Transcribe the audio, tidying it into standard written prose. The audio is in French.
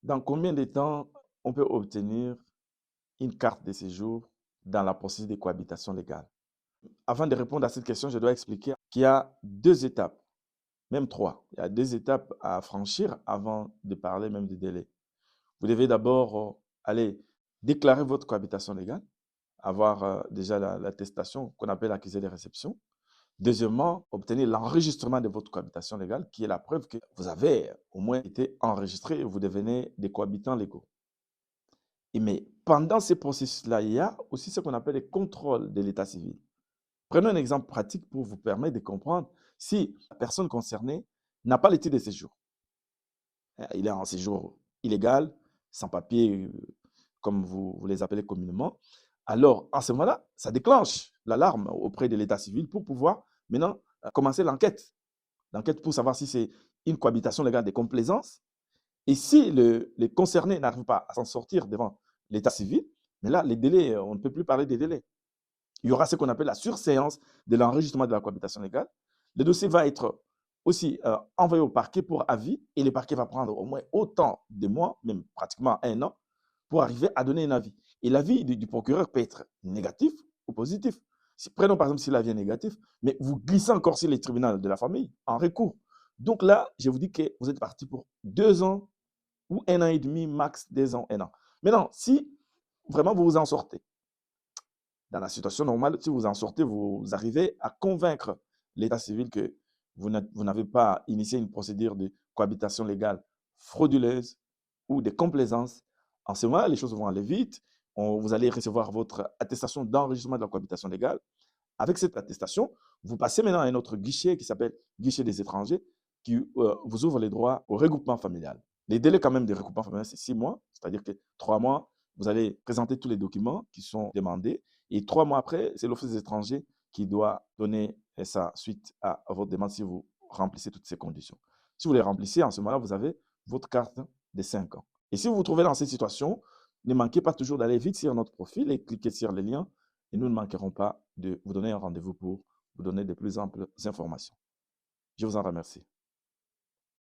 Dans combien de temps on peut obtenir une carte de séjour dans la procédure de cohabitation légale? Avant de répondre à cette question, je dois expliquer qu'il y a 2 étapes, même 3. Il y a 2 étapes à franchir avant de parler même du délai. Vous devez d'abord, aller déclarer votre cohabitation légale, avoir, déjà l'attestation qu'on appelle accusé de réception. Deuxièmement, obtenir l'enregistrement de votre cohabitation légale, qui est la preuve que vous avez au moins été enregistré et vous devenez des cohabitants légaux. Mais pendant ce processus-là, il y a aussi ce qu'on appelle les contrôles de l'état civil. Prenons un exemple pratique pour vous permettre de comprendre si la personne concernée n'a pas le titre de séjour. Il est en séjour illégal, sans papier, comme vous les appelez communément. Alors, en ce moment-là, ça déclenche l'alarme auprès de l'état civil pour pouvoir maintenant commencer l'enquête. L'enquête pour savoir si c'est une cohabitation légale de complaisance. Et si le concerné n'arrive pas à s'en sortir devant l'état civil, mais là, les délais, on ne peut plus parler des délais. Il y aura ce qu'on appelle la surséance de l'enregistrement de la cohabitation légale. Le dossier va être aussi envoyé au parquet pour avis et le parquet va prendre au moins autant de mois, même pratiquement un an, pour arriver à donner un avis. Et l'avis du procureur peut être négatif ou positif. Prenons par exemple si l'avis est négatif, mais vous glissez encore sur les tribunaux de la famille en recours. Donc là, je vous dis que vous êtes parti pour 2 ans ou un an et demi, max 2 ans, un an. Maintenant, si vraiment vous vous en sortez, dans la situation normale, si vous en sortez, vous arrivez à convaincre l'état civil que vous n'avez pas initié une procédure de cohabitation légale frauduleuse ou de complaisance. En ce moment, les choses vont aller vite. Vous allez recevoir votre attestation d'enregistrement de la cohabitation légale. Avec cette attestation, vous passez maintenant à un autre guichet qui s'appelle guichet des étrangers, qui vous ouvre les droits au regroupement familial. Les délais quand même de regroupement familial, c'est 6 mois, c'est-à-dire que 3 mois, vous allez présenter tous les documents qui sont demandés et 3 mois après, c'est l'Office des étrangers qui doit donner sa suite à votre demande si vous remplissez toutes ces conditions. Si vous les remplissez, en ce moment-là, vous avez votre carte de 5 ans. Et si vous vous trouvez dans cette situation, ne manquez pas toujours d'aller vite sur notre profil et cliquer sur les liens et nous ne manquerons pas de vous donner un rendez-vous pour vous donner de plus amples informations. Je vous en remercie.